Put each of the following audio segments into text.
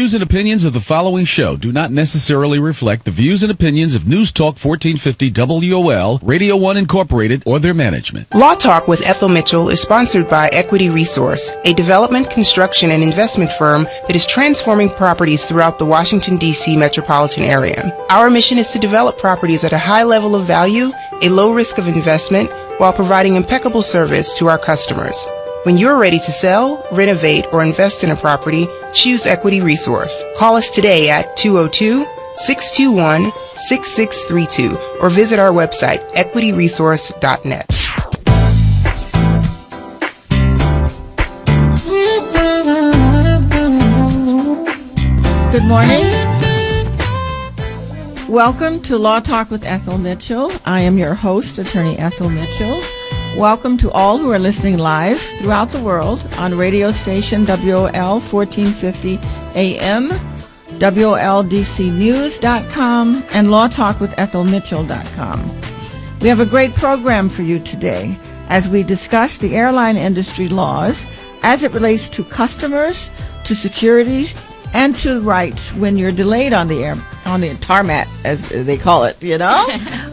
views and opinions of the following show do not necessarily reflect the views and opinions of News Talk 1450 WOL, Radio 1 Incorporated, or their management. Law Talk with Ethel Mitchell is sponsored by Equity Resource, a development, construction, and investment firm that is transforming properties throughout the Washington, D.C. metropolitan area. Our mission is to develop properties at a high level of value, a low risk of investment, while providing impeccable service to our customers. When you're ready to sell, renovate, or invest in a property, choose Equity Resource. Call us today at 202-621-6632 or visit our website, equityresource.net. Good morning. Welcome to Law Talk with Ethel Mitchell. I am your host, Attorney Ethel Mitchell. Welcome to all who are listening live throughout the world on radio station WOL 1450 AM, WOLDCnews.com, and LawTalkWithEthelMitchell.com. We have a great program for you today as we discuss the airline industry laws as it relates to customers, to securities, and to rights when you're delayed on the tarmac, as they call it, you know.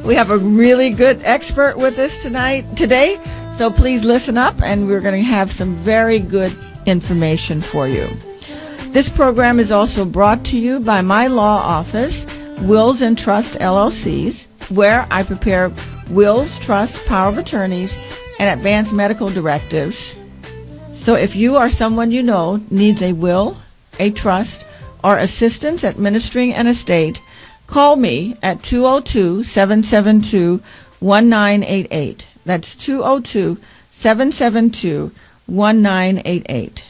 We have a really good expert with us today, so please listen up, and we're going to have some very good information for you. This program is also brought to you by my law office, Wills and Trust LLCs, where I prepare wills, trusts, power of attorneys, and advance medical directives. So if you or someone you know needs a will, a trust, or assistance administering an estate, call me at 202-772-1988. That's 202-772-1988.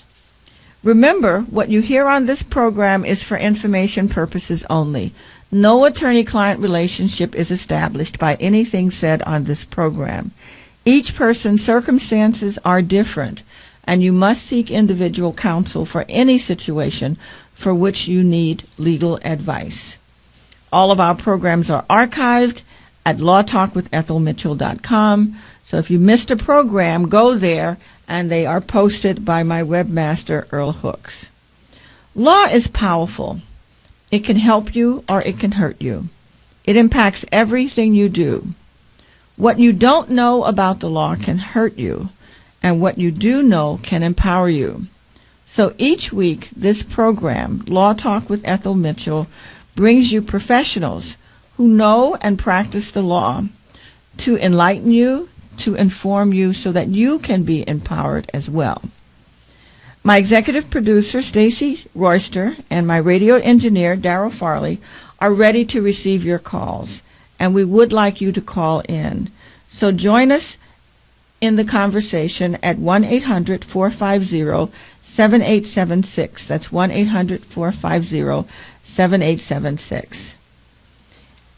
Remember, what you hear on this program is for information purposes only. No attorney-client relationship is established by anything said on this program. Each person's circumstances are different, and you must seek individual counsel for any situation for which you need legal advice. All of our programs are archived at LawTalkWithEthelMitchell.com. So if you missed a program, go there, and they are posted by my webmaster, Earl Hooks. Law is powerful. It can help you or it can hurt you. It impacts everything you do. What you don't know about the law can hurt you, and what you do know can empower you. So each week, this program, Law Talk with Ethel Mitchell, brings you professionals who know and practice the law to enlighten you, to inform you so that you can be empowered as well. My executive producer, Stacy Royster, and my radio engineer, Darryl Farley, are ready to receive your calls, and we would like you to call in. So join us in the conversation at 1-800-450-7876. That's 1-800-450-7876.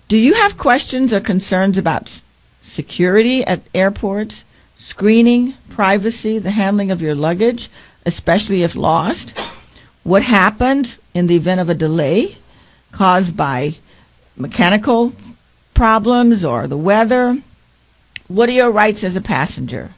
Do you have questions or concerns about security at airports, screening, privacy, the handling of your luggage, especially if lost? What happens in the event of a delay caused by mechanical problems or the weather? What are your rights as a passenger?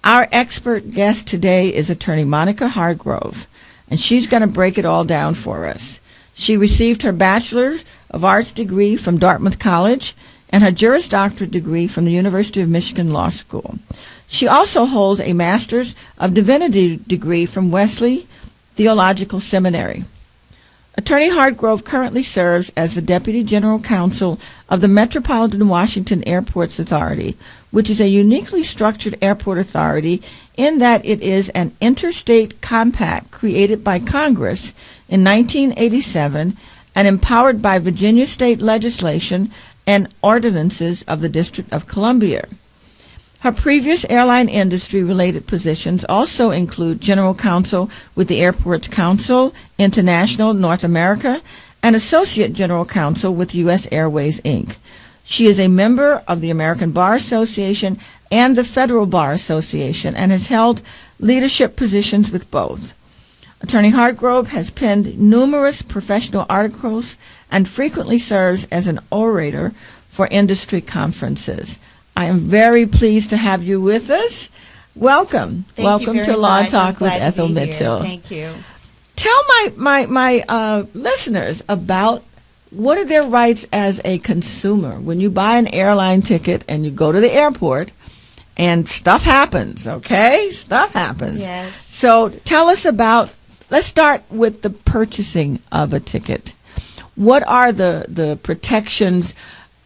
Our expert guest today is attorney Monica Hargrove, and she's going to break it all down for us. She received her Bachelor of Arts degree from Dartmouth College and her Juris Doctorate degree from the University of Michigan Law School. She also holds a Master's of Divinity degree from Wesley Theological Seminary. Attorney Hargrove currently serves as the Deputy General Counsel of the Metropolitan Washington Airports Authority, which is a uniquely structured airport authority in that it is an interstate compact created by Congress in 1987 and empowered by Virginia state legislation and ordinances of the District of Columbia. Her previous airline industry-related positions also include General Counsel with the Airports Council International North America and Associate General Counsel with U.S. Airways, Inc. She is a member of the American Bar Association and the Federal Bar Association and has held leadership positions with both. Attorney Hargrove has penned numerous professional articles and frequently serves as an orator for industry conferences. I am very pleased to have you with us. Welcome. Thank Welcome you to very Law much. Talk I'm with glad to Ethel be here. Mitchell. Thank you. tell my listeners about what are their rights as a consumer when you buy an airline ticket and you go to the airport and stuff happens, okay? Stuff happens. Yes. So tell us about, let's start with the purchasing of a ticket. What are the protections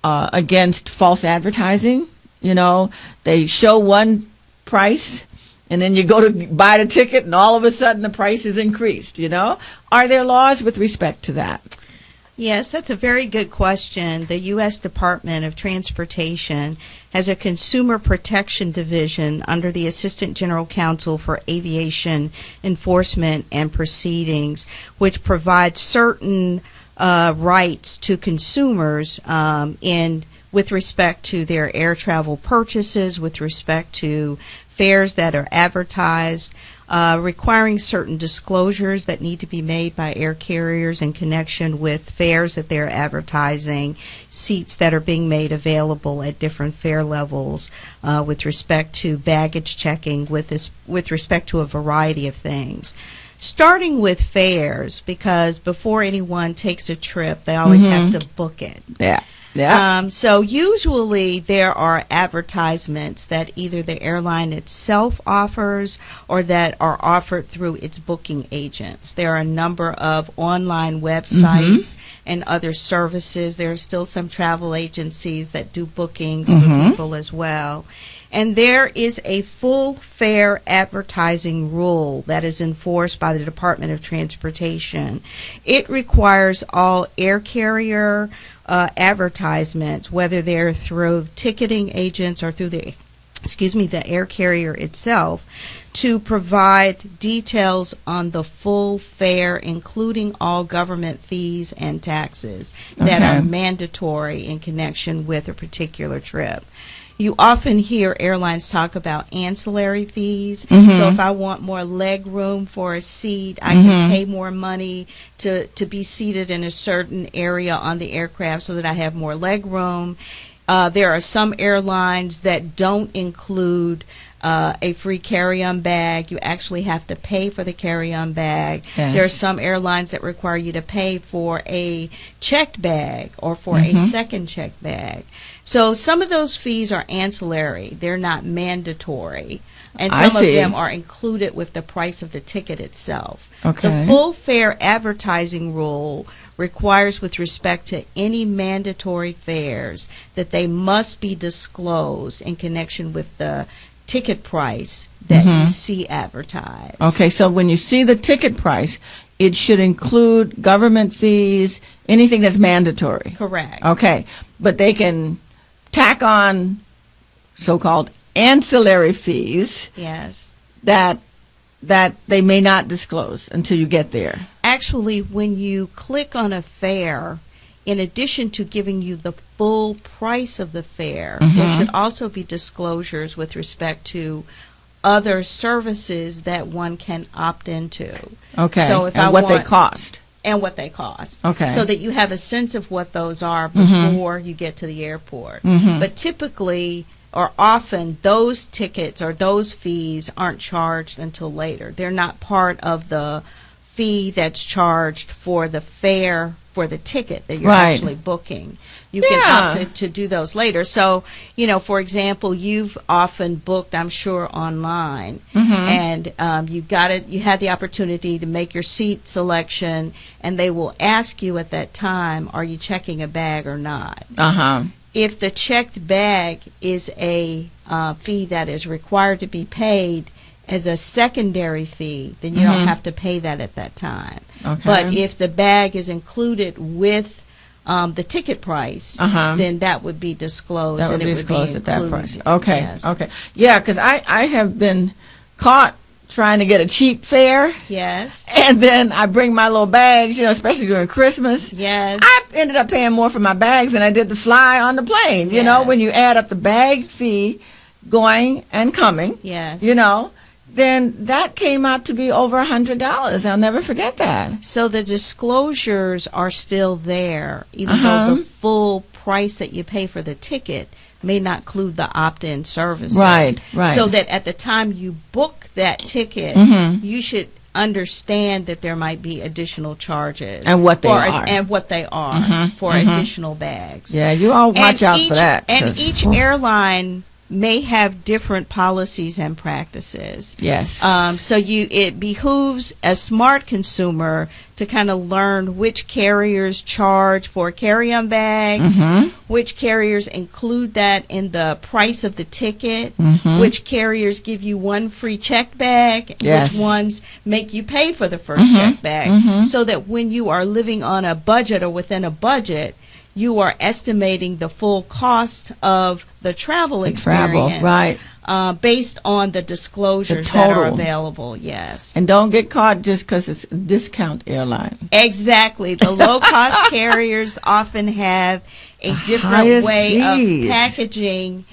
against false advertising? You know, they show one price and then you go to buy the ticket and all of a sudden the price is increased, you know? Are there laws with respect to that? Yes, that's a very good question. The U.S. Department of Transportation has a Consumer Protection Division under the Assistant General Counsel for Aviation Enforcement and Proceedings, which provides certain rights to consumers with respect to their air travel purchases, with respect to fares that are advertised, requiring certain disclosures that need to be made by air carriers in connection with fares that they're advertising, seats that are being made available at different fare levels, with respect to baggage checking, with respect to a variety of things. Starting with fares, because before anyone takes a trip, they always have to book it. Yeah. Yeah. So usually there are advertisements that either the airline itself offers or that are offered through its booking agents. There are a number of online websites and other services. There are still some travel agencies that do bookings for people as well. And there is a full fare advertising rule that is enforced by the Department of Transportation. It requires all air carrier advertisements, whether they're through ticketing agents or through the air carrier itself, to provide details on the full fare, including all government fees and taxes that are mandatory in connection with a particular trip. You often hear airlines talk about ancillary fees. So if I want more leg room for a seat, I can pay more money to be seated in a certain area on the aircraft so that I have more leg room. There are some airlines that don't include a free carry-on bag. You actually have to pay for the carry-on bag. Yes. There are some airlines that require you to pay for a checked bag or for a second checked bag. So some of those fees are ancillary. They're not mandatory. And some of them are included with the price of the ticket itself. The full fare advertising rule requires, with respect to any mandatory fares, that they must be disclosed in connection with the ticket price that you see advertised. Okay, so when you see the ticket price, it should include government fees, anything that's mandatory. Correct. Okay, but they can tack on so-called ancillary fees. Yes. That they may not disclose until you get there. Actually, when you click on a fare, in addition to giving you the full price of the fare, there should also be disclosures with respect to other services that one can opt into. Okay, so if and they cost. And what they cost. Okay. So that you have a sense of what those are before you get to the airport. But typically, or often, those tickets or those fees aren't charged until later. They're not part of the fee that's charged for the fare for the ticket that you're actually booking. You can opt to do those later. So, for example, you've often booked, I'm sure, online, and you had the opportunity to make your seat selection, and they will ask you at that time, are you checking a bag or not? If the checked bag is a fee that is required to be paid as a secondary fee, then you don't have to pay that at that time. But if the bag is included with the ticket price, then that would be disclosed. That would and be it disclosed would be at that price. Okay. Yes. Okay. Yeah, because I have been caught trying to get a cheap fare. Yes. And then I bring my little bags, especially during Christmas. Yes. I ended up paying more for my bags than I did to fly on the plane. Yes. When you add up the bag fee going and coming, Yes. Then that came out to be over $100. I'll never forget that. So the disclosures are still there, even though the full price that you pay for the ticket may not include the opt-in services. Right. So that at the time you book that ticket, you should understand that there might be additional charges And what they are. and what they are for additional bags. Yeah, you all watch out for that. And each airline may have different policies and practices. Yes. So it behooves a smart consumer to kind of learn which carriers charge for a carry-on bag, which carriers include that in the price of the ticket, which carriers give you one free checked bag, which ones make you pay for the first checked bag, so that when you are living on a budget or within a budget, you are estimating the full cost of the travel experience, right? Based on the disclosures that are available. Yes. And don't get caught just because it's a discount airline. Exactly. The low-cost carriers often have a different way of packaging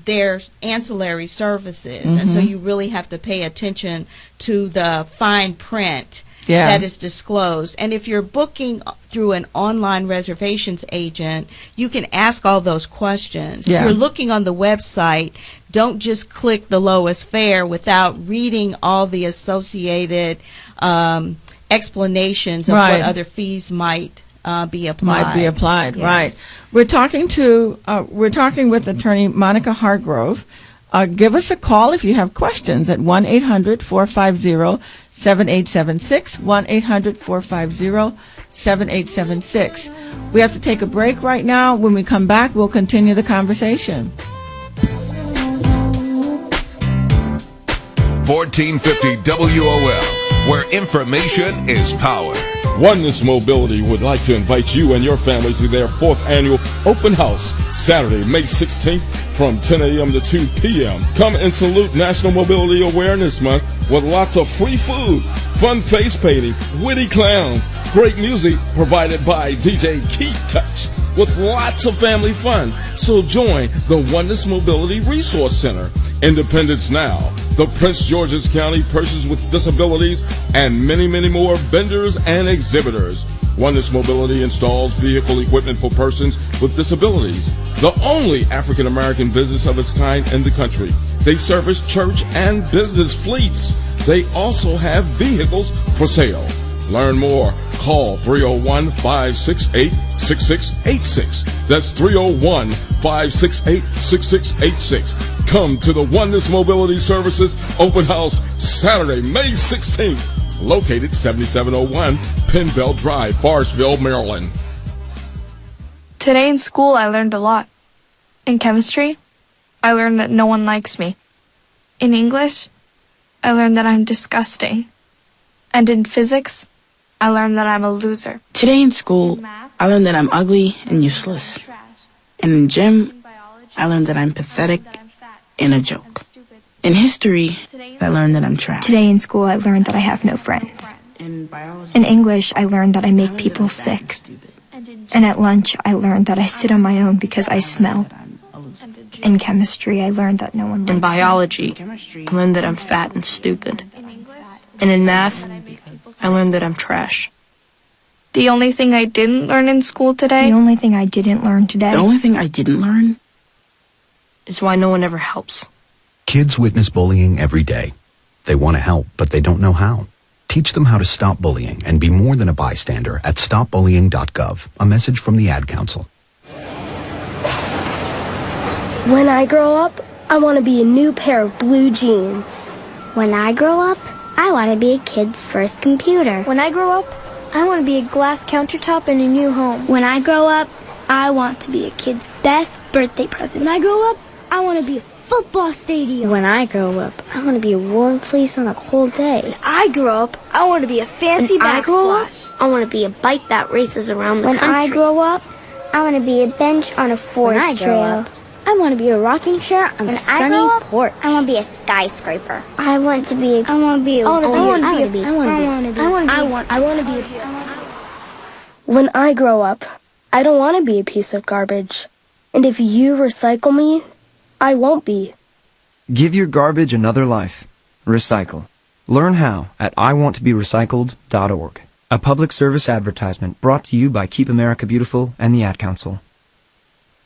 their ancillary services, and so you really have to pay attention to the fine print that is disclosed. And if you're booking through an online reservations agent, you can ask all those questions. If you're looking on the website, don't just click the lowest fare without reading all the associated explanations of what other fees might be applied. Right. We're talking with attorney Monica Hargrove. Give us a call if you have questions at 1-800-450-7876, 1-800-450-7876. We have to take a break right now. When we come back, we'll continue the conversation. 1450 WOL, where information is power. Oneness Mobility would like to invite you and your family to their 4th annual open house, Saturday, May 16th from 10 a.m. to 2 p.m. Come and salute National Mobility Awareness Month with lots of free food, fun face painting, witty clowns, great music provided by DJ Keith Touch, with lots of family fun. So join the Oneness Mobility Resource Center, Independence Now, the Prince George's County Persons with Disabilities, and many, many more vendors and exhibitors. Oneness Mobility installs vehicle equipment for persons with disabilities, the only African-American business of its kind in the country. They service church and business fleets. They also have vehicles for sale. Learn more. Call 301-568-6686. That's 301-568-6686. Come to the Oneness Mobility Services Open House Saturday, May 16th. Located 7701 Penn Belt Drive, Forestville, Maryland. Today in school, I learned a lot. In chemistry, I learned that no one likes me. In English, I learned that I'm disgusting. And in physics, I learned that I'm a loser. Today in school, I learned that I'm ugly and useless. And in gym, I learned that I'm pathetic and a joke. In history, I learned that I'm trash. Today in school, I learned that I have no friends. In English, I learned that I make people sick. And at lunch, I learned that I sit on my own because I smell. In chemistry, I learned that no one likes me. In biology, I learned that I'm fat and stupid. And in math, I learned that I'm trash. The only thing I didn't learn in school today? The only thing I didn't learn today? The only thing I didn't learn is why no one ever helps. Kids witness bullying every day. They want to help, but they don't know how. Teach them how to stop bullying and be more than a bystander at stopbullying.gov. A message from the Ad Council. When I grow up, I want to be a new pair of blue jeans. When I grow up, I want to be a kid's first computer. When I grow up, I want to be a glass countertop in a new home. When I grow up, I want to be a kid's best birthday present. When I grow up, I want to be a football stadium. When I grow up, I want to be a warm fleece on a cold day. When I grow up, I want to be a fancy backsplash. I want to be a bike that races around the country. When I grow up, I want to be a bench on a forest trail. I want to be a rocking chair on a sunny porch. I want to be a skyscraper. I want to be When I grow up, I don't want to be a piece of garbage. And if you recycle me, I won't be. Give your garbage another life. Recycle. Learn how at iwanttoberecycled.org. A public service advertisement brought to you by Keep America Beautiful and the Ad Council.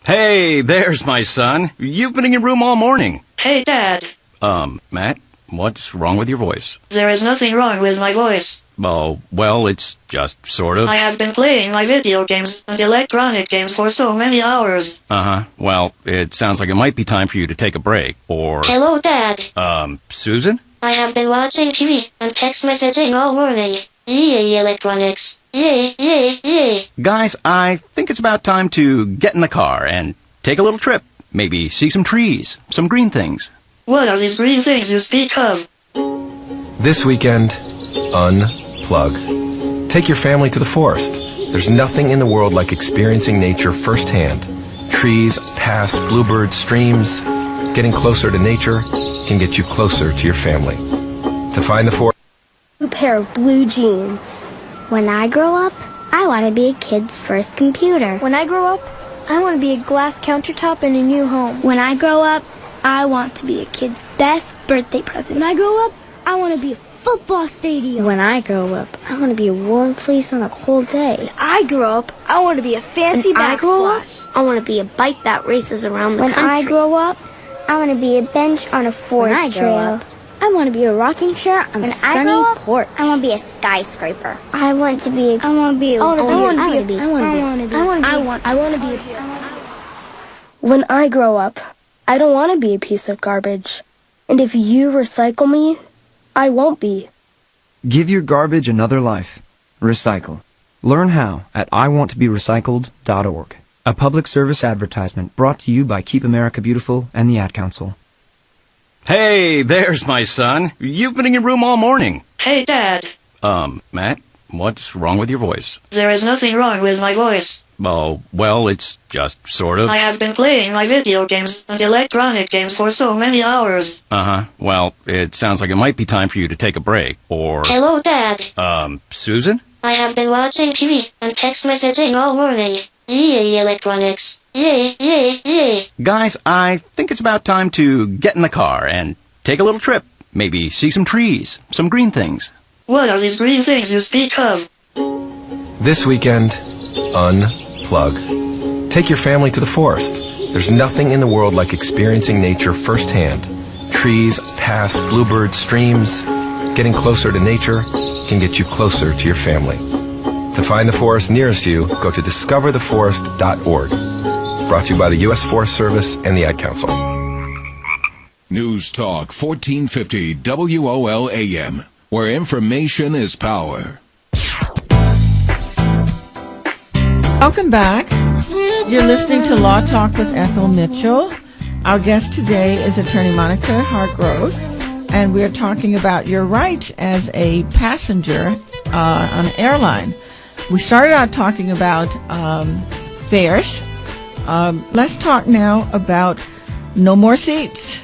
Hey, there's my son. You've been in your room all morning. Hey, Dad. Matt? what's wrong with your voice? There is nothing wrong with my voice. Oh, well, it's just sort of. I have been playing my video games and electronic games for so many hours. Uh-huh. Well, it sounds like it might be time for you to take a break, or... Hello, Dad. Susan? I have been watching TV and text messaging all morning. Yay, electronics. Yay, yay, yay. Guys, I think it's about time to get in the car and take a little trip. Maybe see some trees, some green things. What are these green things you speak of? This weekend, unplug. Take your family to the forest. There's nothing in the world like experiencing nature firsthand. Trees, paths, bluebirds, streams. Getting closer to nature can get you closer to your family. To find the forest... A pair of blue jeans. When I grow up, I want to be a kid's first computer. When I grow up, I want to be a glass countertop in a new home. When I grow up, I want to be a kid's best birthday present. When I grow up, I want to be a football stadium. When I grow up, I want to be a warm fleece on a cold day. When I grow up, I want to be a fancy backsplash. I want to be a bike that races around the country. When I grow up, I want to be a bench on a forest trail. I want to be a rocking chair on a sunny porch. I want to be a skyscraper. I want to be a When I grow up, I don't want to be a piece of garbage. And if you recycle me, I won't be. Give your garbage another life. Recycle. Learn how at iwanttoberecycled.org. A public service advertisement brought to you by Keep America Beautiful and the Ad Council. Hey, there's my son. You've been in your room all morning. Hey, Dad. Matt, what's wrong with your voice? There is nothing wrong with my voice. Oh, well, it's just sort of. I have been playing my video games and electronic games for so many hours. Uh-huh. Well, it sounds like it might be time for you to take a break, or... Hello, Dad. Susan? I have been watching TV and text messaging all morning. Yay, electronics. Yay, yay, yay. Guys, I think it's about time to get in the car and take a little trip. Maybe see some trees, some green things. What are these green things you speak of? This weekend, unplug. Take your family to the forest. There's nothing in the world like experiencing nature firsthand. Trees, paths, bluebirds, streams. Getting closer to nature can get you closer to your family. To find the forest nearest you, go to discovertheforest.org. Brought to you by the U.S. Forest Service and the Ad Council. News Talk 1450 WOLAM, where information is power. Welcome back. You're listening to Law Talk with Ethel Mitchell. Our guest today is attorney Monica Hargrove, and we're talking about your rights as a passenger on an airline. We started out talking about fares. Let's talk now about no more seats.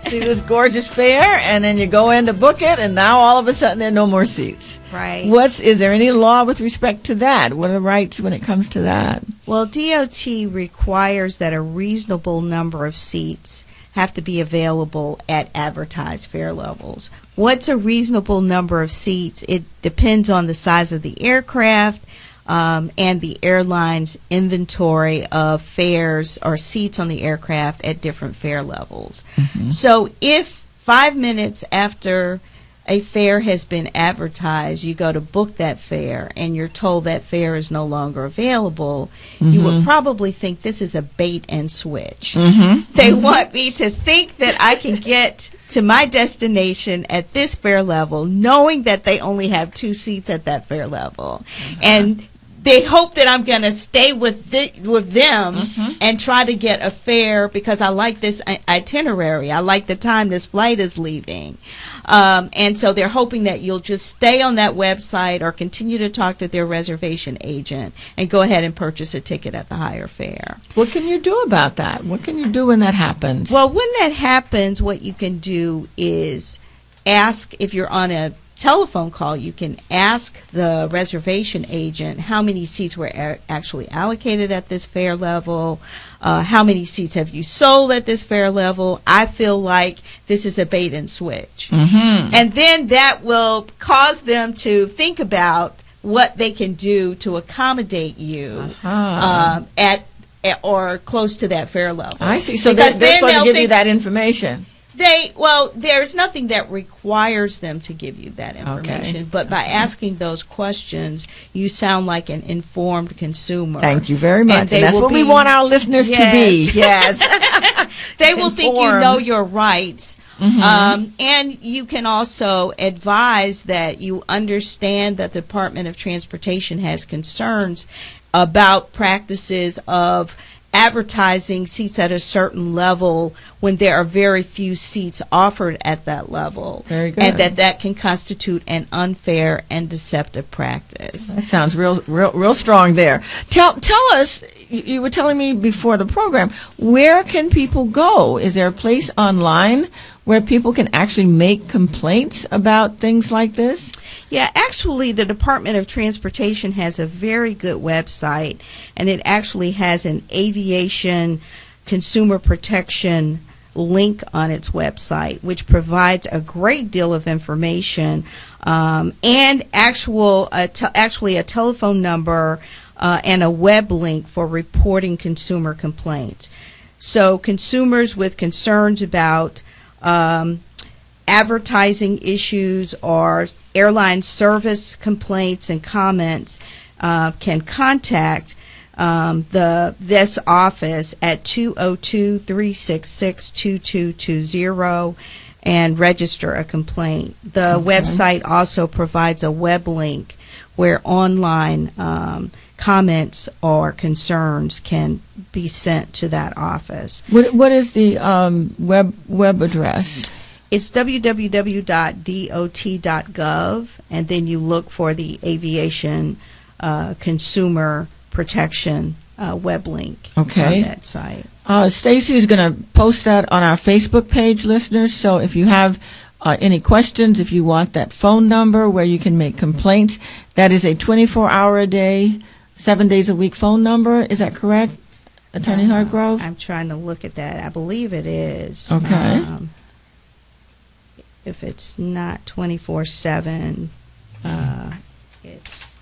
See this gorgeous fare, and then you go in to book it, and now all of a sudden there are no more seats. Right. Is there any law with respect to that? What are the rights when it comes to that? Well, DOT requires that a reasonable number of seats have to be available at advertised fare levels. What's a reasonable number of seats? It depends on the size of the aircraft and the airline's inventory of fares or seats on the aircraft at different fare levels. Mm-hmm. So if 5 minutes after a fare has been advertised, you go to book that fare and you're told that fare is no longer available, mm-hmm. you would probably think this is a bait and switch. Mm-hmm. They mm-hmm. want me to think that I can get to my destination at this fare level, knowing that they only have 2 seats at that fare level. Mm-hmm. And they hope that I'm going to stay with them mm-hmm. and try to get a fare because I like this itinerary. I like the time this flight is leaving. And so they're hoping that you'll just stay on that website or continue to talk to their reservation agent and go ahead and purchase a ticket at the higher fare. What can you do about that? What can you do when that happens? Well, when that happens, what you can do is ask, if you're on a telephone call, you can ask the reservation agent how many seats were actually allocated at this fare level, how many seats have you sold at this fare level. I feel like this is a bait and switch. Mm-hmm. And then that will cause them to think about what they can do to accommodate you at or close to that fare level. I see. So they're going to give you that information. There's nothing that requires them to give you that information, but by asking those questions, you sound like an informed consumer. Thank you very much. And that's what we want our listeners to be. Yes. They will think you know your rights. Mm-hmm. And you can also advise that you understand that the Department of Transportation has concerns about practices of advertising seats at a certain level when there are very few seats offered at that level. Very good. And that can constitute an unfair and deceptive practice. That sounds real strong there. Tell us, you were telling me before the program, where can people go? Is there a place online where people can actually make complaints about things like this? Yeah, actually, the Department of Transportation has a very good website, and it actually has an aviation consumer protection link on its website, which provides a great deal of information and actually a telephone number and a web link for reporting consumer complaints. So consumers with concerns about advertising issues or airline service complaints and comments can contact this office at 202-366-2220 and register a complaint. The website also provides a web link where online comments or concerns can be sent to that office. What is the web address? It's www.dot.gov, and then you look for the aviation consumer protection web link on that site. Stacy is going to post that on our Facebook page, listeners. So if you have any questions, if you want that phone number where you can make complaints, that is a 24-hour a day, 7 days a week phone number. Is that correct, Attorney Hargrove? I'm trying to look at that. I believe it is. Okay. If it's not 24/7, it's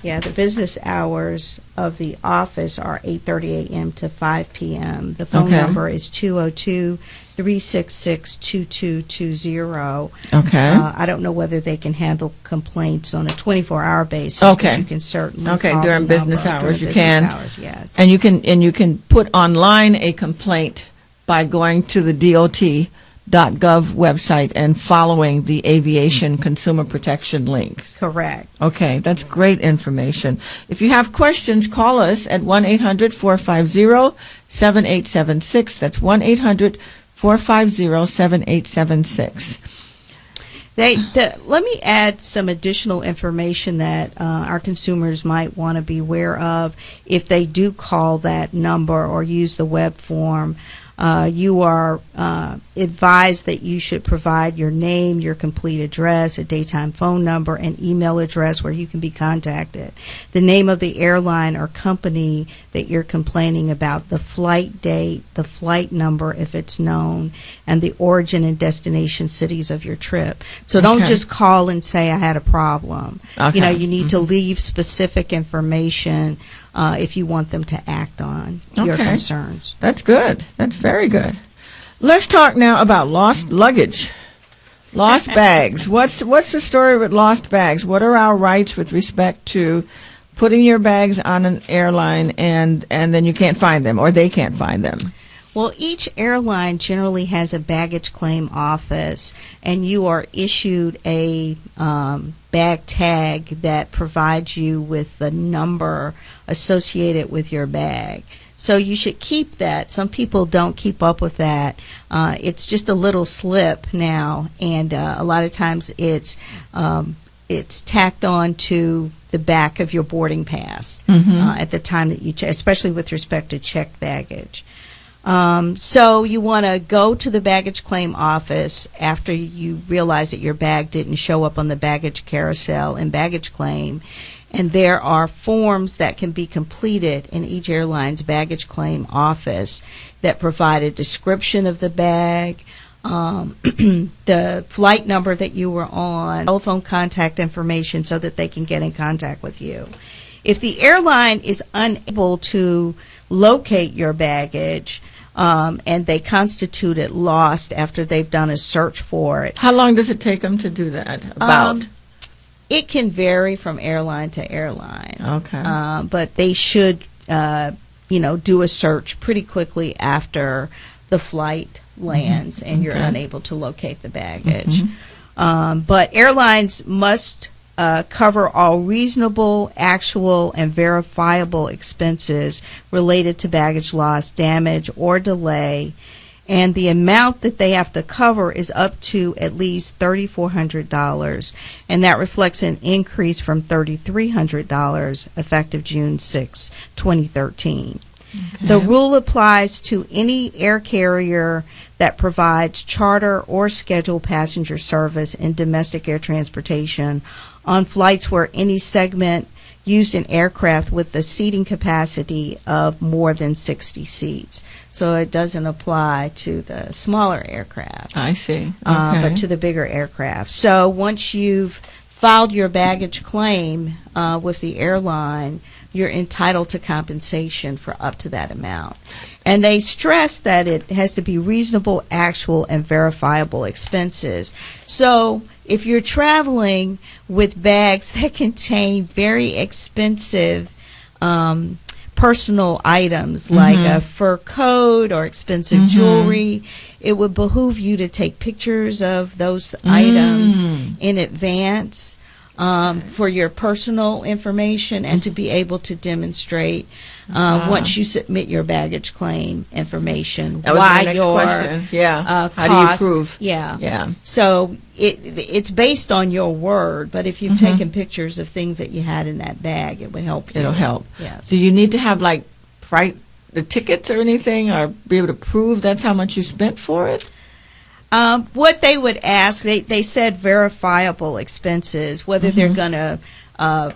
the business hours of the office are 8:30 a.m. to 5 p.m. The phone number is 202-366-2220. Okay. I don't know whether they can handle complaints on a 24-hour basis. But you can certainly call during the business number hours during you business can. Hours, yes. And you can put online a complaint by going to the DOT.gov website and following the aviation consumer protection link. Correct. Okay, that's great information. If you have questions, call us at 1-800-450-7876. That's 1-800-450-7876. Let me add some additional information that our consumers might want to be aware of if they do call that number or use the web form. You are advised that you should provide your name, your complete address, a daytime phone number, and email address where you can be contacted, the name of the airline or company that you're complaining about, the flight date, the flight number if it's known, and the origin and destination cities of your trip. So don't just call and say, I had a problem. Okay. You need to leave specific information if you want them to act on your concerns. That's good. That's very good. Let's talk now about lost luggage. Lost bags. What's the story with lost bags? What are our rights with respect to putting your bags on an airline and then you can't find them or they can't find them? Well, each airline generally has a baggage claim office, and you are issued a bag tag that provides you with the number associated with your bag. So you should keep that. Some people don't keep up with that. It's just a little slip now, and a lot of times it's tacked on to the back of your boarding pass at the time that you check, especially with respect to checked baggage. So you want to go to the baggage claim office after you realize that your bag didn't show up on the baggage carousel and baggage claim. And there are forms that can be completed in each airline's baggage claim office that provide a description of the bag, the flight number that you were on, telephone contact information so that they can get in contact with you. If the airline is unable to locate your baggage, and they constitute it lost after they've done a search for it. How long does it take them to do that? About? It can vary from airline to airline. Okay. But they should, do a search pretty quickly after the flight lands and you're unable to locate the baggage. But airlines must cover all reasonable, actual, and verifiable expenses related to baggage loss, damage, or delay, and the amount that they have to cover is up to at least $3,400, and that reflects an increase from $3,300 effective June 6, 2013. The rule applies to any air carrier that provides charter or scheduled passenger service in domestic air transportation on flights where any segment used an aircraft with the seating capacity of more than 60 seats. So it doesn't apply to the smaller aircraft. I see. But to the bigger aircraft. So once you've filed your baggage claim with the airline, you're entitled to compensation for up to that amount. And they stress that it has to be reasonable, actual, and verifiable expenses. So if you're traveling with bags that contain very expensive personal items like a fur coat or expensive jewelry, it would behoove you to take pictures of those items in advance for your personal information and to be able to demonstrate once you submit your baggage claim information. That was my next question. Yeah. How do you prove? Yeah. So it's based on your word, but if you've taken pictures of things that you had in that bag, it would help you. It'll help. Yes. Do you need to have like the tickets or anything, or be able to prove that's how much you spent for it? What they would ask, they said verifiable expenses, whether they're going to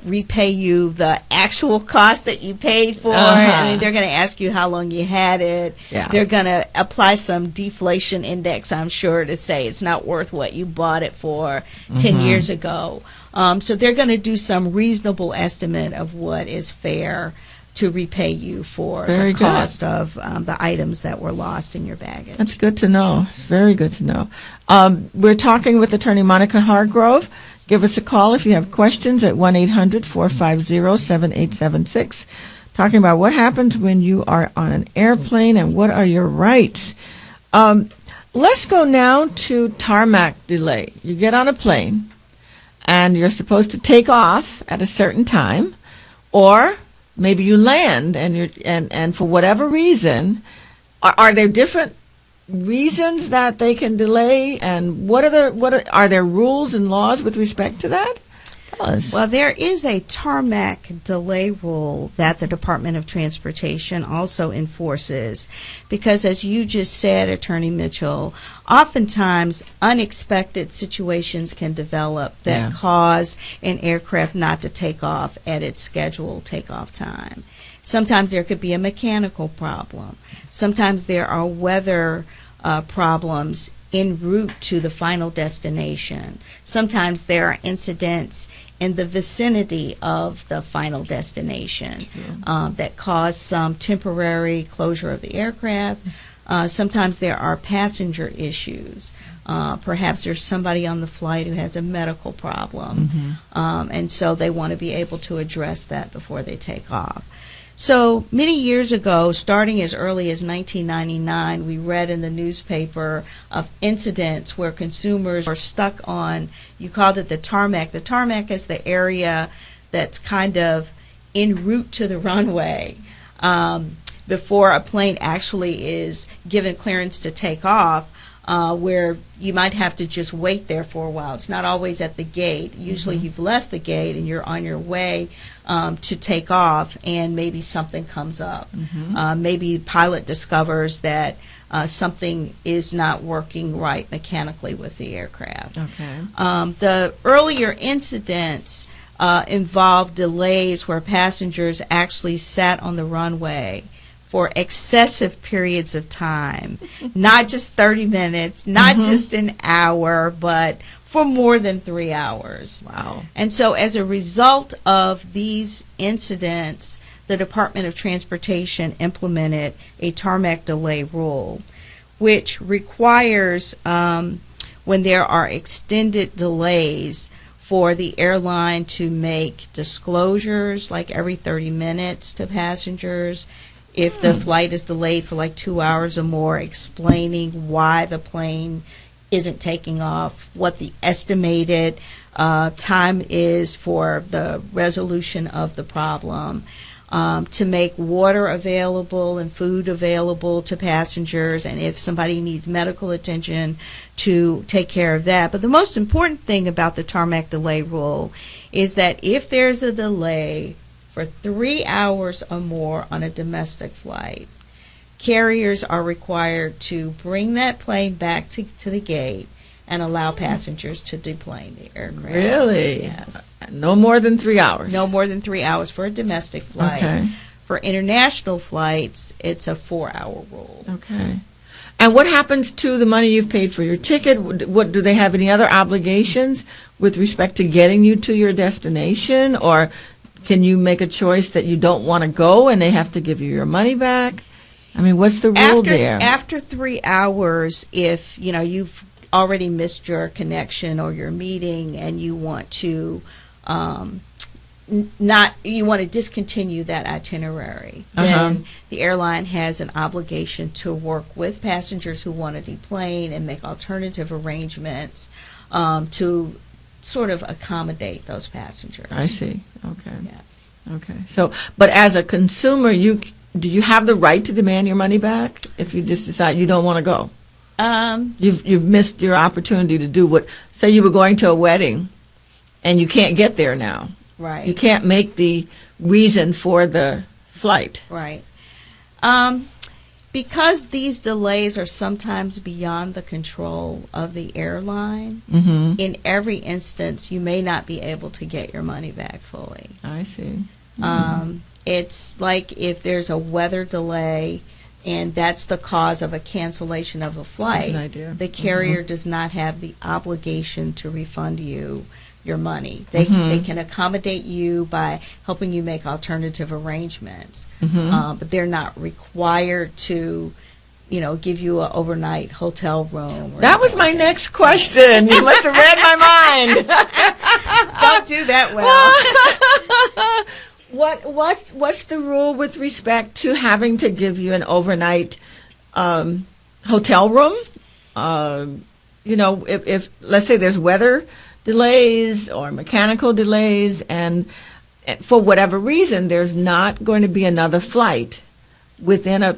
repay you the actual cost that you paid for. I mean, they're going to ask you how long you had it. Yeah. They're going to apply some deflation index, I'm sure, to say it's not worth what you bought it for 10 years ago. So they're going to do some reasonable estimate of what is fair to repay you for the cost of the items that were lost in your baggage. That's good to know. It's very good to know. We're talking with Attorney Monica Hargrove. Give us a call if you have questions at 1-800-450-7876. Talking about what happens when you are on an airplane and what are your rights. Let's go now to tarmac delay. You get on a plane and you're supposed to take off at a certain time, or maybe you land and for whatever reason, are there different reasons that they can delay, and are there rules and laws with respect to that? Tell us. Well, there is a tarmac delay rule that the Department of Transportation also enforces because, as you just said, Attorney Mitchell, oftentimes unexpected situations can develop that cause an aircraft not to take off at its scheduled takeoff time. Sometimes there could be a mechanical problem. Sometimes there are weather problems en route to the final destination. Sometimes there are incidents in the vicinity of the final destination that cause some temporary closure of the aircraft. Sometimes there are passenger issues. Perhaps there's somebody on the flight who has a medical problem, and so they want to be able to address that before they take off. So many years ago, starting as early as 1999, we read in the newspaper of incidents where consumers are stuck on, you called it the tarmac. The tarmac is the area that's kind of en route to the runway before a plane actually is given clearance to take off, where you might have to just wait there for a while. It's not always at the gate. Usually you've left the gate and you're on your way to take off, and maybe something comes up. Maybe the pilot discovers that something is not working right mechanically with the aircraft. The earlier incidents involved delays where passengers actually sat on the runway for excessive periods of time, not just 30 minutes, not just an hour, but for more than 3 hours. Wow. And so as a result of these incidents, the Department of Transportation implemented a tarmac delay rule, which requires when there are extended delays for the airline to make disclosures like every 30 minutes to passengers. If the flight is delayed for like 2 hours or more, explaining why the plane isn't taking off, what the estimated time is for the resolution of the problem, to make water available and food available to passengers, and if somebody needs medical attention, to take care of that. But the most important thing about the tarmac delay rule is that if there's a delay for 3 hours or more on a domestic flight, carriers are required to bring that plane back to the gate and allow passengers to deplane the aircraft. Really? Yes. No more than 3 hours? No more than 3 hours for a domestic flight. Okay. For international flights, it's a 4-hour rule. Okay. And what happens to the money you've paid for your ticket? What do they have any other obligations with respect to getting you to your destination? Or can you make a choice that you don't want to go and they have to give you your money back? I mean, what's the rule there? After 3 hours, if you've already missed your connection or your meeting and you want to discontinue that itinerary, then the airline has an obligation to work with passengers who want to deplane and make alternative arrangements to sort of accommodate those passengers. I see. Okay. Yes. Okay. So, but as a consumer, do you have the right to demand your money back if you just decide you don't want to go? You've missed your opportunity to do what. Say you were going to a wedding, and you can't get there now. Right. You can't make the reason for the flight. Right. Because these delays are sometimes beyond the control of the airline, in every instance, you may not be able to get your money back fully. I see. It's like if there's a weather delay and that's the cause of a cancellation of a flight, That's an idea. the carrier does not have the obligation to refund you your money. They can accommodate you by helping you make alternative arrangements, but they're not required to, give you an overnight hotel room. That was my next question. You must have read my mind. Don't do that well. What's the rule with respect to having to give you an overnight hotel room? If let's say there's weather delays or mechanical delays, and for whatever reason there's not going to be another flight within a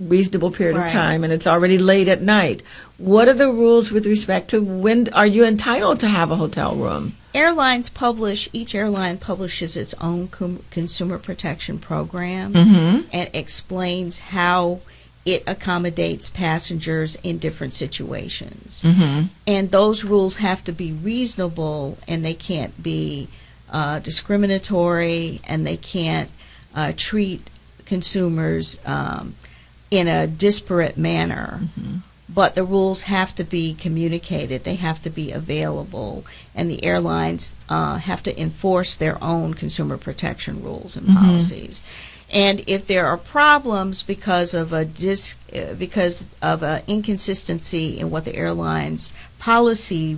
reasonable period of time, and it's already late at night. What are the rules with respect to when are you entitled to have a hotel room? Each airline publishes its own consumer protection program and explains how it accommodates passengers in different situations. And those rules have to be reasonable, and they can't be discriminatory, and they can't treat consumers in a disparate manner. But the rules have to be communicated, they have to be available, and the airlines have to enforce their own consumer protection rules and policies. And if there are problems because of an inconsistency in what the airline's policy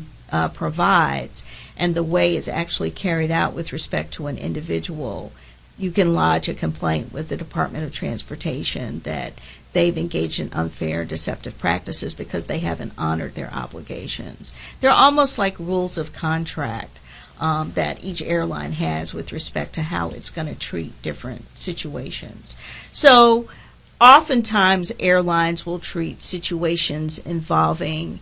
provides and the way it's actually carried out with respect to an individual, you can lodge a complaint with the Department of Transportation that they've engaged in unfair, deceptive practices because they haven't honored their obligations. They're almost like rules of contract that each airline has with respect to how it's going to treat different situations. So oftentimes airlines will treat situations involving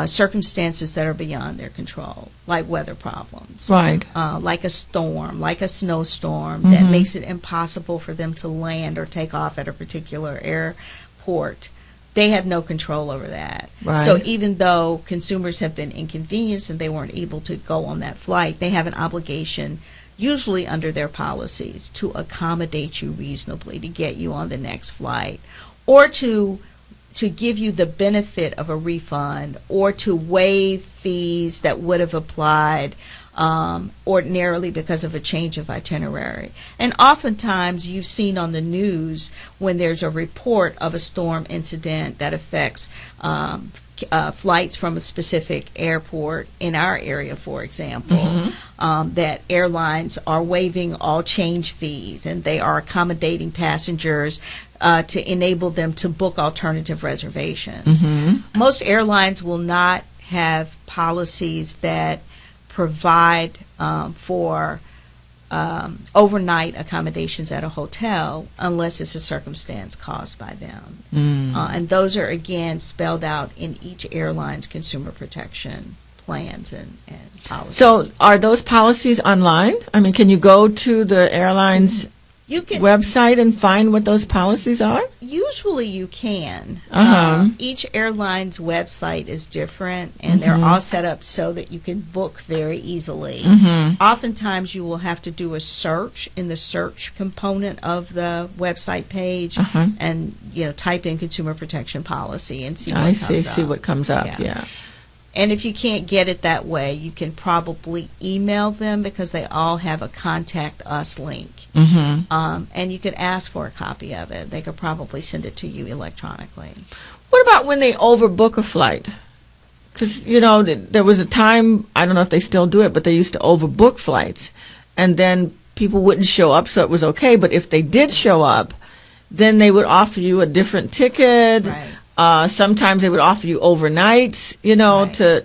circumstances that are beyond their control, like weather problems, like a storm, like a snowstorm that makes it impossible for them to land or take off at a particular airport. They have no control over that. So even though consumers have been inconvenienced and they weren't able to go on that flight, they have an obligation, usually under their policies, to accommodate you reasonably, to get you on the next flight, or to give you the benefit of a refund, or to waive fees that would have applied ordinarily because of a change of itinerary. And oftentimes you've seen on the news when there's a report of a storm incident that affects flights from a specific airport in our area, for example, that airlines are waiving all change fees and they are accommodating passengers to enable them to book alternative reservations. Most airlines will not have policies that provide for overnight accommodations at a hotel unless it's a circumstance caused by them. And those are, again, spelled out in each airline's consumer protection plans and policies. So are those policies online? I mean, can you go to the airline's website and find what those policies are? Usually you can. Each airline's website is different, and they're all set up so that you can book very easily. Oftentimes you will have to do a search in the search component of the website page and type in consumer protection policy and see what comes up. See what comes up, yeah. And if you can't get it that way, you can probably email them because they all have a contact us link. And you could ask for a copy of it. They could probably send it to you electronically. What about when they overbook a flight? Because, there was a time, I don't know if they still do it, but they used to overbook flights. And then people wouldn't show up, so it was okay. But if they did show up, then they would offer you a different ticket. Right. Sometimes they would offer you overnights,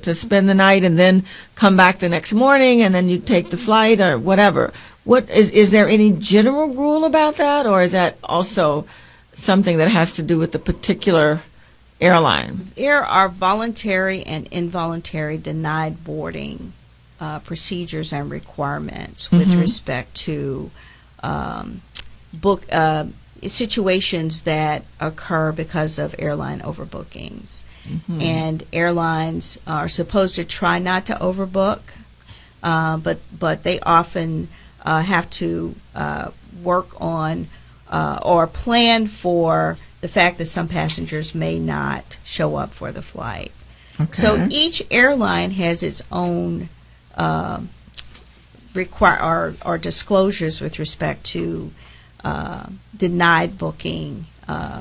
to spend the night and then come back the next morning and then you take the flight or whatever. What is there any general rule about that, or is that also something that has to do with the particular airline? There are voluntary and involuntary denied boarding procedures and requirements with respect to situations that occur because of airline overbookings. And airlines are supposed to try not to overbook, but they often have to work on or plan for the fact that some passengers may not show up for the flight. So each airline has its own or disclosures with respect to denied booking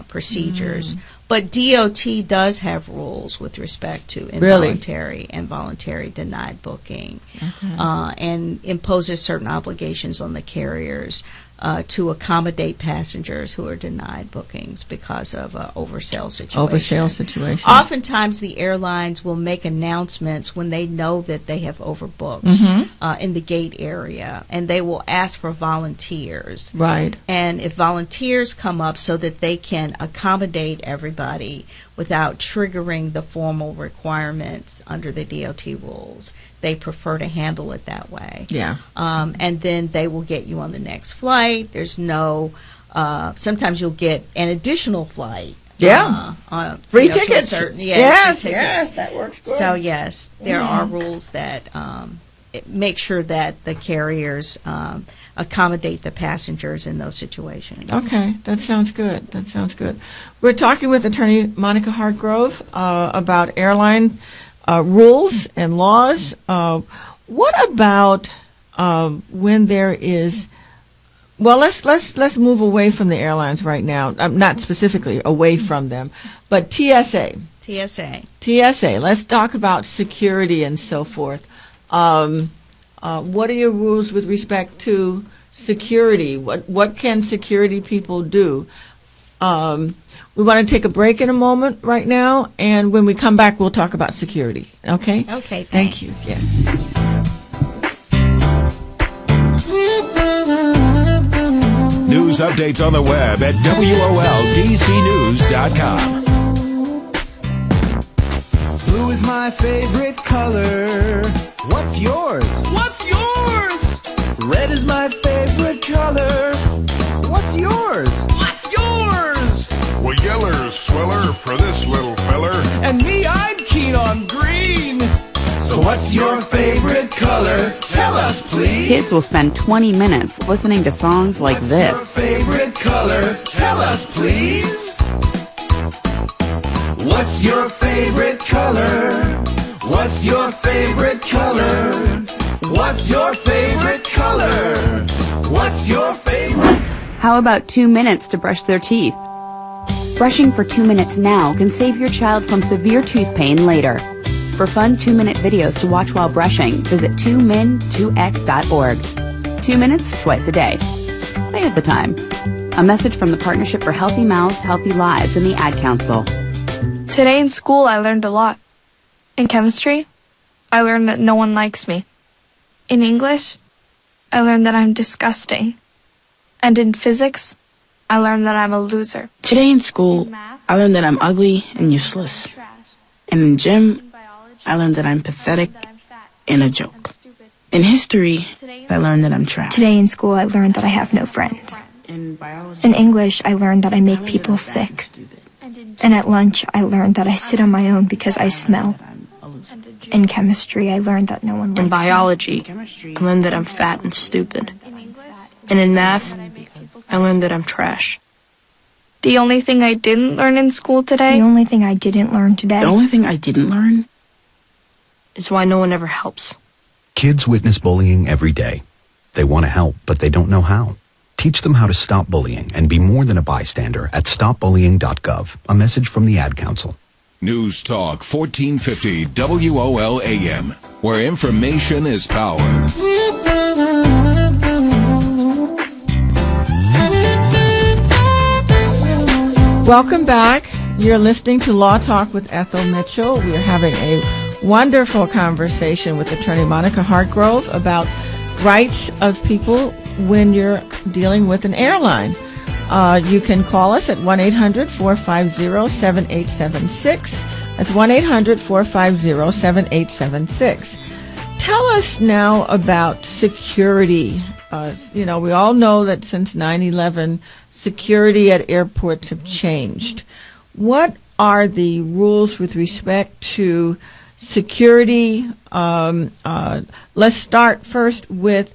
procedures. But DOT does have rules with respect to involuntary and voluntary denied booking, and imposes certain obligations on the carriers to accommodate passengers who are denied bookings because of an oversell situation. Oftentimes the airlines will make announcements when they know that they have overbooked in the gate area, and they will ask for volunteers. Right. And if volunteers come up so that they can accommodate everybody without triggering the formal requirements under the DOT rules, they prefer to handle it that way. Yeah. And then they will get you on the next flight. There's no, sometimes you'll get an additional flight. Yeah. Free tickets. Yes, that works good. So, yes, there are rules that make sure that the carriers accommodate the passengers in those situations. Okay, that sounds good. We're talking with attorney Monica Hartgrove about airline rules and laws. What about when there is? Well, let's move away from the airlines right now. Not specifically away from them, but TSA. Let's talk about security and so forth. What are your rules with respect to security? What can security people do? We want to take a break in a moment right now, and when we come back, we'll talk about security. Okay? Okay, thank you. Yeah. News updates on the web at WOLDCnews.com. Blue is my favorite color. What's yours? What's yours? Red is my favorite color. What's yours? What's yours? Well, yeller's sweller for this little feller. And me, I'm keen on green. So what's your favorite color? Tell us, please. Kids will spend 20 minutes listening to songs like this. What's your favorite color? Tell us, please. What's your favorite color? What's your favorite color? What's your favorite color? What's your favorite? How about 2 minutes to brush their teeth? Brushing for 2 minutes now can save your child from severe tooth pain later. For fun 2-minute videos to watch while brushing, visit 2min2x.org. 2 minutes twice a day. Save the time. A message from the Partnership for Healthy Mouths, Healthy Lives and the Ad Council. Today in school, I learned a lot. In chemistry, I learned that no one likes me. In English, I learned that I'm disgusting. And in physics, I learned that I'm a loser. Today in school, I learned that I'm ugly and useless. And in gym, I learned that I'm pathetic and a joke. In history, I learned that I'm trash. Today in school, I learned that I have no friends. In English, I learned that I make people sick. And at lunch, I learned that I sit on my own because I smell. In chemistry, I learned that no one likes me. In biology, I learned that I'm fat and stupid. And in math, I learned that I'm trash. The only thing I didn't learn in school today? The only thing I didn't learn today? The only thing I didn't learn is why no one ever helps. Kids witness bullying every day. They want to help, but they don't know how. Teach them how to stop bullying and be more than a bystander at stopbullying.gov. A message from the Ad Council. News Talk 1450 WOLAM, where information is power. Welcome back. You're listening to Law Talk with Ethel Mitchell. We are having a wonderful conversation with attorney Monica Hartgrove about rights of people when you're dealing with an airline. You can call us at 1-800-450-7876. That's 1-800-450-7876. Tell us now about security. We all know that since 9/11, security at airports have changed. What are the rules with respect to security? Let's start first with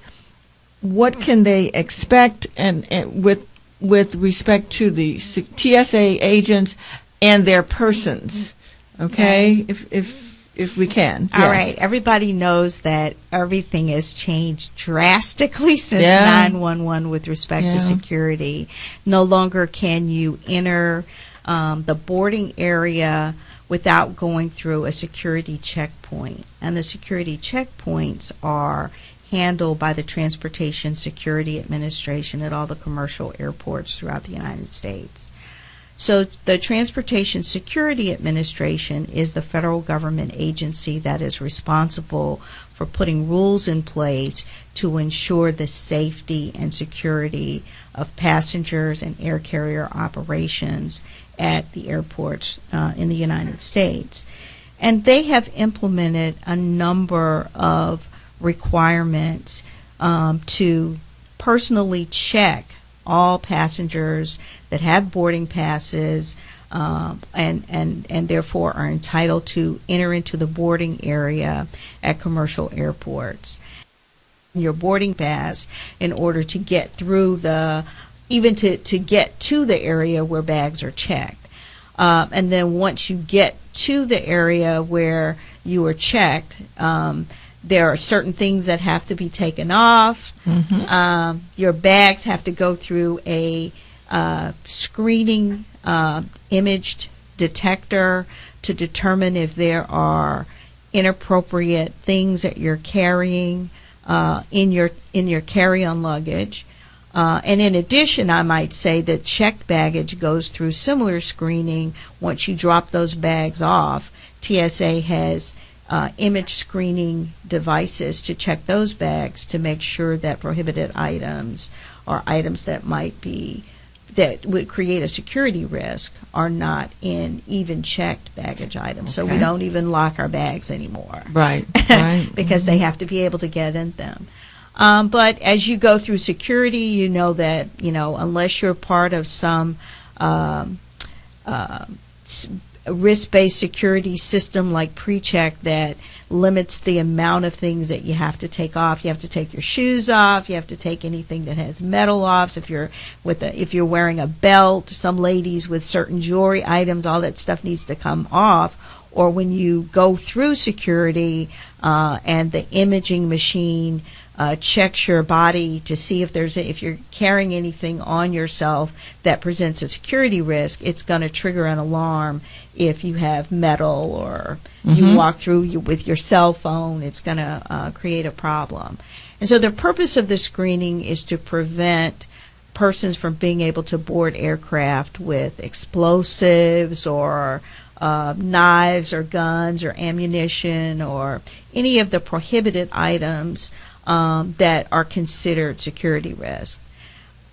what can they expect, and with respect to the TSA agents and their persons. Okay, if we can. All yes. right. Everybody knows that everything has changed drastically since 9/11 with respect to security. No longer can you enter the boarding area without going through a security checkpoint. And the security checkpoints are handled by the Transportation Security Administration at all the commercial airports throughout the United States. So the Transportation Security Administration is the federal government agency that is responsible for putting rules in place to ensure the safety and security of passengers and air carrier operations at the airports in the United States. And they have implemented a number of requirements to personally check all passengers that have boarding passes and therefore are entitled to enter into the boarding area at commercial airports. Your boarding pass in order to get through to get to the area where bags are checked. And then once you get to the area where you are checked, there are certain things that have to be taken off. Mm-hmm. Your bags have to go through a screening imaged detector to determine if there are inappropriate things that you're carrying in your carry-on luggage. And in addition, I might say that checked baggage goes through similar screening once you drop those bags off. TSA has image screening devices to check those bags to make sure that prohibited items or items that would create a security risk are not in even checked baggage items. Okay. So we don't even lock our bags anymore. Right. Because they have to be able to get in them. But as you go through security, you know that, unless you're part of some risk-based security system like PreCheck that limits the amount of things that you have to take off. You have to take your shoes off. You have to take anything that has metal off. So if you're wearing a belt, some ladies with certain jewelry items, all that stuff needs to come off. or when you go through security and the imaging machine checks your body to see if you're carrying anything on yourself that presents a security risk, it's going to trigger an alarm. If you have metal or you walk through with your cell phone, it's going to create a problem. And so the purpose of the screening is to prevent persons from being able to board aircraft with explosives or knives or guns or ammunition or any of the prohibited items that are considered security risks.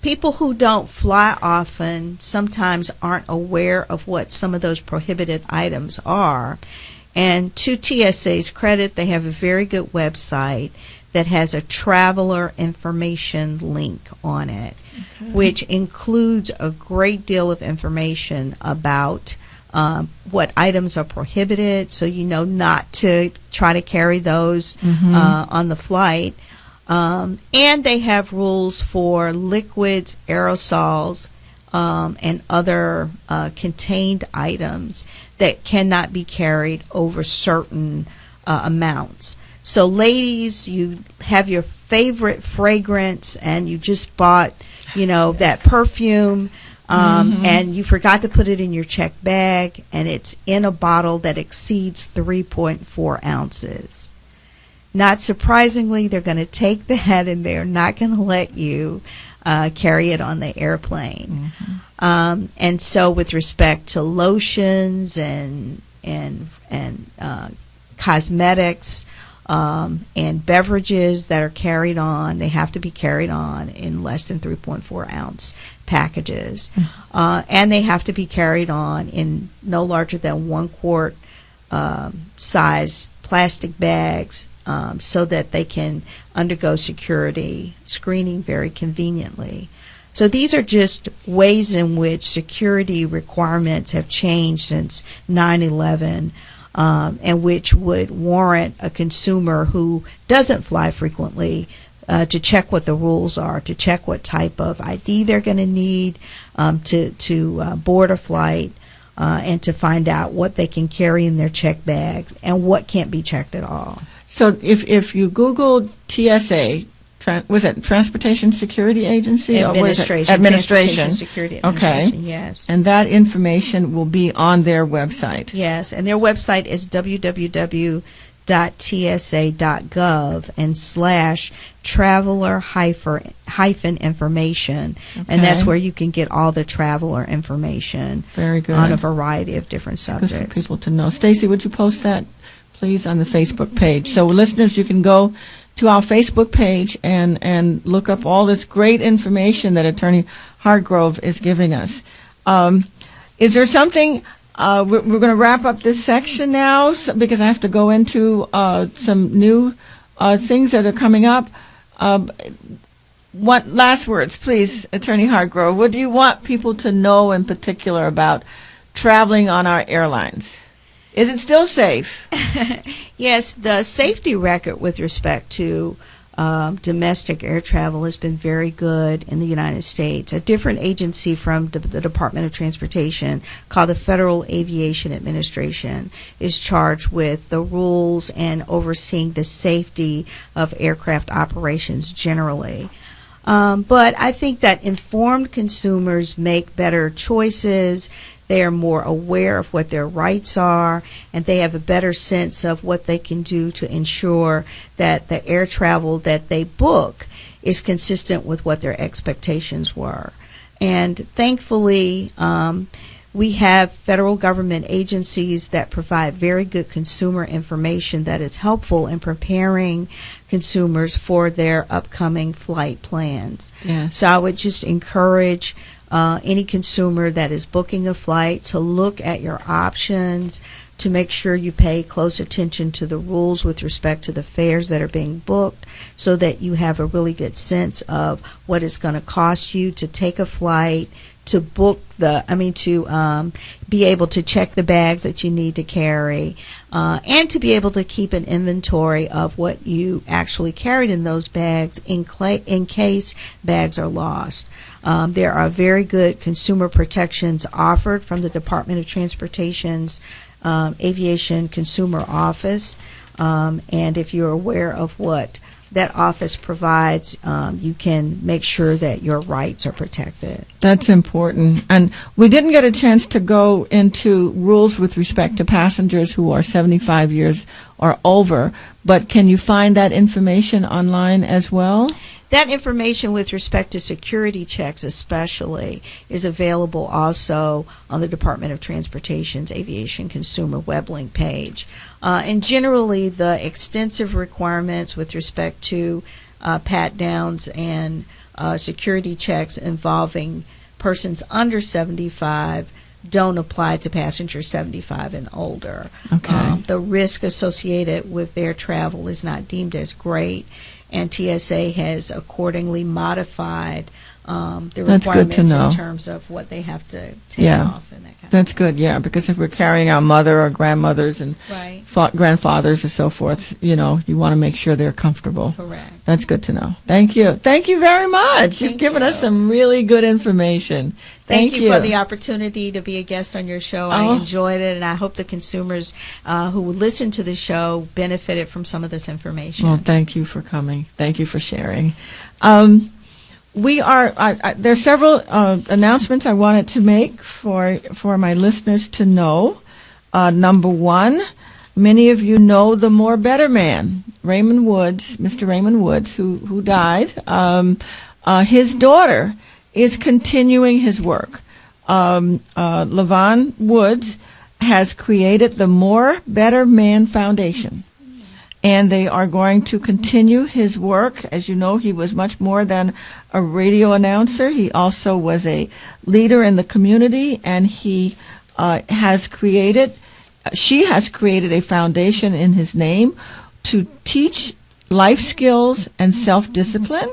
People who don't fly often sometimes aren't aware of what some of those prohibited items are. And to TSA's credit, they have a very good website that has a traveler information link on it, which includes a great deal of information about what items are prohibited, so you know not to try to carry those on the flight. And they have rules for liquids, aerosols, and other contained items that cannot be carried over certain amounts. So ladies, you have your favorite fragrance and you just bought, that perfume, and you forgot to put it in your check bag, and it's in a bottle that exceeds 3.4 ounces. Not surprisingly, they're going to take that and they're not going to let you carry it on the airplane. And so with respect to lotions and cosmetics and beverages that are carried on, they have to be carried on in less than 3.4 ounce packages. And they have to be carried on in no larger than 1 quart size plastic bags, so that they can undergo security screening very conveniently. So these are just ways in which security requirements have changed since 9/11, and which would warrant a consumer who doesn't fly frequently to check what the rules are, to check what type of ID they're going to need to board a flight, and to find out what they can carry in their check bags and what can't be checked at all. So if you Google TSA, was it Transportation Security Agency? Administration. Administration. Security Administration, okay. Yes. And that information will be on their website. Yes, and their website is www.tsa.gov and /traveler-information. Okay. And that's where you can get all the traveler information. Very good. On a variety of different subjects. Good for people to know. Stacy, would you post that, please, on the Facebook page? So listeners, you can go to our Facebook page and look up all this great information that Attorney Hargrove is giving us. Is there something, we're going to wrap up this section now because I have to go into some new things that are coming up. What last words, please, Attorney Hargrove? What do you want people to know in particular about traveling on our airlines? Is it still safe? Yes, the safety record with respect to domestic air travel has been very good in the United States. A different agency from the Department of Transportation called the Federal Aviation Administration is charged with the rules and overseeing the safety of aircraft operations generally. But I think that informed consumers make better choices. They are more aware of what their rights are, and they have a better sense of what they can do to ensure that the air travel that they book is consistent with what their expectations were. And thankfully, we have federal government agencies that provide very good consumer information that is helpful in preparing consumers for their upcoming flight plans. Yeah. So I would just encourage any consumer that is booking a flight to look at your options, to make sure you pay close attention to the rules with respect to the fares that are being booked, so that you have a really good sense of what it's going to cost you to take a flight, to book to be able to check the bags that you need to carry, and to be able to keep an inventory of what you actually carried in those bags in case bags are lost. There are very good consumer protections offered from the Department of Transportation's Aviation Consumer Office, and if you're aware of what that office provides, you can make sure that your rights are protected. That's important. And we didn't get a chance to go into rules with respect to passengers who are 75 years or over, but can you find that information online as well? That information with respect to security checks especially is available also on the Department of Transportation's Aviation Consumer Web Link page. And generally the extensive requirements with respect to pat-downs and security checks involving persons under 75 don't apply to passengers 75 and older. Okay. The risk associated with their travel is not deemed as great, and TSA has accordingly modified the That's good to requirements know. in terms of what they have to take Yeah. off and that kind That's good, yeah, because if we're carrying our mother or grandmothers and Right. grandfathers and so forth, you want to make sure they're comfortable. Correct. That's good to know. Thank you. Thank you very much. You've given us some really good information. Thank you for the opportunity to be a guest on your show. I Oh. enjoyed it, and I hope the consumers who will listen to the show benefited from some of this information. Well, thank you for coming. Thank you for sharing. We are. There are several announcements I wanted to make for my listeners to know. Number one, many of you know the More Better man, Raymond Woods, Mr. Raymond Woods, who died. His daughter is continuing his work. LaVon Woods has created the More Better Man Foundation. And they are going to continue his work. As you know, he was much more than a radio announcer. He also was a leader in the community, and she has created a foundation in his name to teach life skills and self-discipline.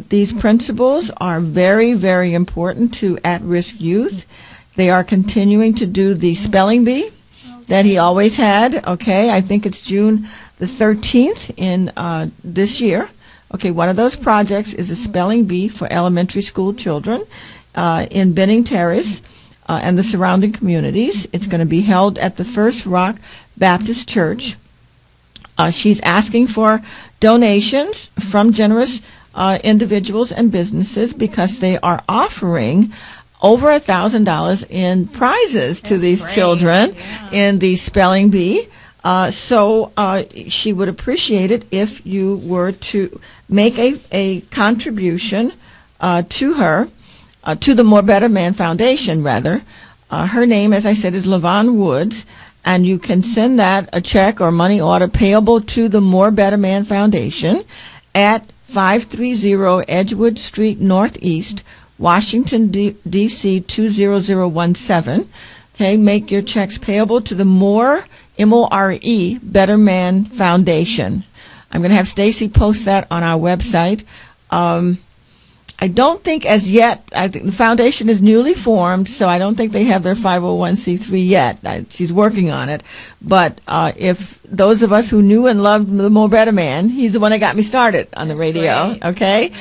These principles are very, very important to at-risk youth. They are continuing to do the spelling bee that he always had. Okay, I think it's June the 13th in this year. Okay, one of those projects is a spelling bee for elementary school children in Benning Terrace and the surrounding communities. It's going to be held at the First Rock Baptist Church. She's asking for donations from generous individuals and businesses because they are offering over $1,000 in prizes to these children in the spelling bee. So she would appreciate it if you were to make a contribution to her, to the More Better Man Foundation, rather. Her name, as I said, is LaVon Woods, and you can send that a check or money order payable to the More Better Man Foundation at 530 Edgewood Street Northeast, Washington, D.C. 20017. Okay, make your checks payable to the More, M-O-R-E, Better Man Foundation. I'm going to have Stacy post that on our website. I don't think as yet, I think the foundation is newly formed, so I don't think they have their 501c3 yet. She's working on it. But if those of us who knew and loved the More Better Man, he's the one that got me started on the radio, great. okay?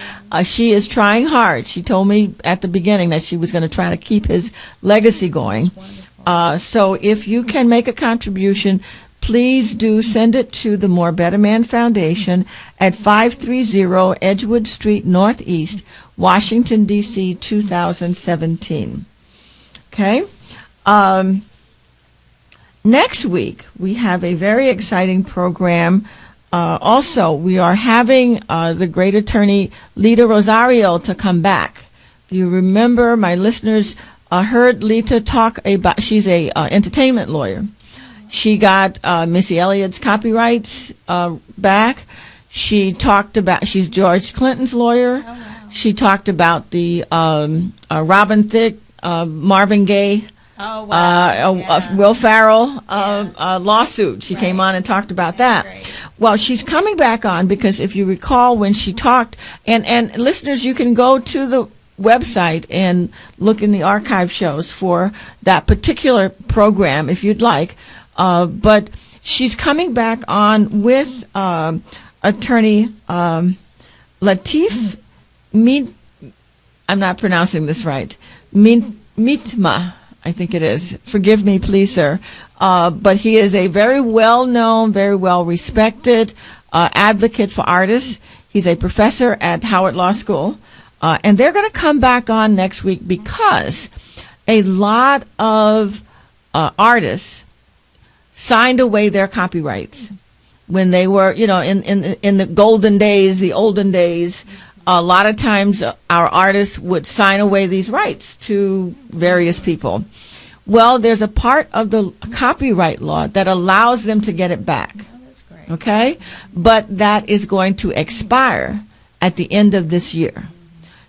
She is trying hard. She told me at the beginning that she was going to try to keep his legacy going. So if you can make a contribution, please do send it to the More Better Man Foundation at 530 Edgewood Street Northeast, Washington, D.C. 2017. Okay? Next week, we have a very exciting program. Also, we are having the great attorney Lita Rosario to come back. If you remember, my listeners heard Lita talk about, she's a entertainment lawyer. She got Missy Elliott's copyrights back. She talked about, she's George Clinton's lawyer. Oh, wow. She talked about the Robin Thicke, Marvin Gaye, Will Ferrell lawsuit. She came on and talked about that. Well, she's coming back on because if you recall when she talked, and listeners, you can go to the website and look in the archive shows for that particular program if you'd like. But she's coming back on with attorney Latif I'm not pronouncing this right. Mitma. I think it is. Forgive me, please, sir. But he is a very well-known, very well-respected advocate for artists. He's a professor at Howard Law School. And they're going to come back on next week because a lot of artists signed away their copyrights when they were, in the golden days, the olden days. A lot of times our artists would sign away these rights to various people. Well, there's a part of the copyright law that allows them to get it back. Oh, that's great. Okay? But that is going to expire at the end of this year.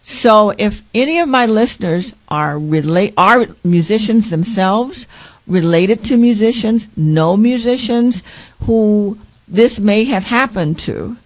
So if any of my listeners are musicians themselves, related to musicians, know musicians who this may have happened to,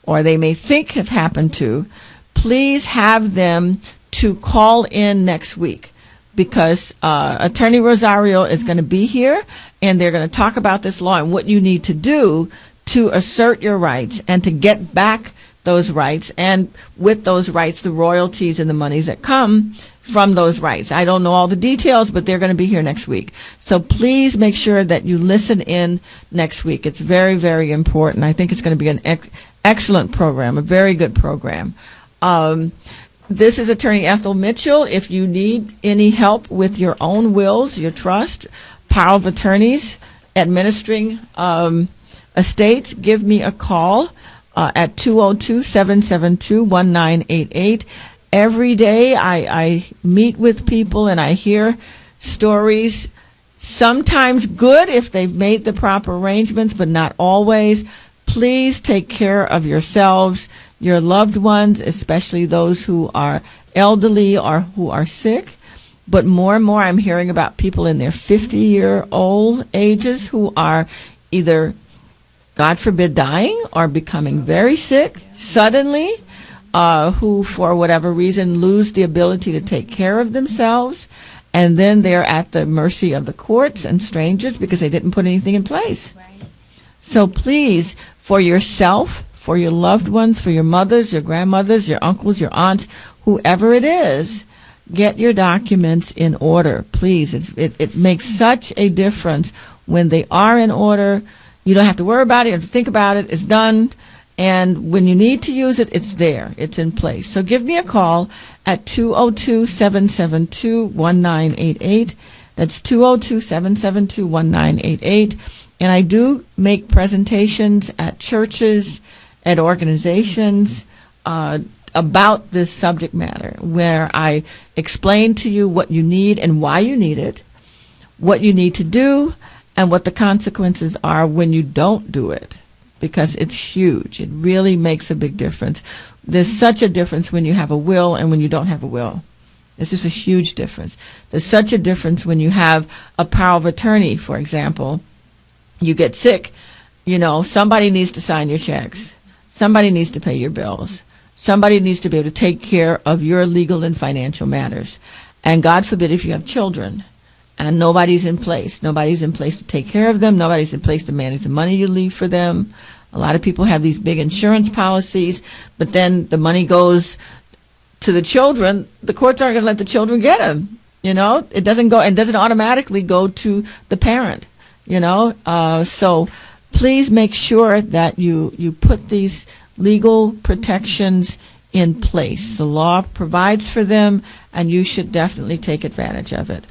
or they may think have happened to, please have them to call in next week because Attorney Rosario is going to be here and they're going to talk about this law and what you need to do to assert your rights and to get back those rights, and with those rights, the royalties and the monies that come from those rights. I don't know all the details, but they're going to be here next week. So please make sure that you listen in next week. It's very, very important. I think it's going to be an excellent program, a very good program. This is Attorney Ethel Mitchell. If you need any help with your own wills, your trust, power of attorneys, administering estates, give me a call at 202-772-1988. Every day I meet with people and I hear stories, sometimes good if they've made the proper arrangements, but not always. Please take care of yourselves, your loved ones, especially those who are elderly or who are sick. But more and more I'm hearing about people in their 50-year-old ages who are either, God forbid, dying or becoming very sick suddenly, who for whatever reason lose the ability to take care of themselves, and then they're at the mercy of the courts and strangers because they didn't put anything in place. Right. So please, for yourself, for your loved ones, for your mothers, your grandmothers, your uncles, your aunts, whoever it is, get your documents in order, please. It makes such a difference when they are in order. You don't have to worry about it. You don't have to think about it. It's done. And when you need to use it, it's there. It's in place. So give me a call at 202-772-1988. That's 202-772-1988. And I do make presentations at churches, at organizations, about this subject matter, where I explain to you what you need and why you need it, what you need to do, and what the consequences are when you don't do it, because it's huge. It really makes a big difference. There's such a difference when you have a will and when you don't have a will. It's just a huge difference. There's such a difference when you have a power of attorney, for example. You get sick, somebody needs to sign your checks. Somebody needs to pay your bills. Somebody needs to be able to take care of your legal and financial matters. And God forbid if you have children and nobody's in place. Nobody's in place to take care of them. Nobody's in place to manage the money you leave for them. A lot of people have these big insurance policies, but then the money goes to the children. The courts aren't going to let the children get them. It doesn't automatically go to the parent. So please make sure that you put these legal protections in place. The law provides for them, and you should definitely take advantage of it.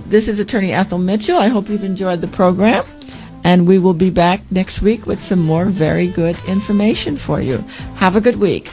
This is Attorney Ethel Mitchell. I hope you've enjoyed the program, and we will be back next week with some more very good information for you. Have a good week.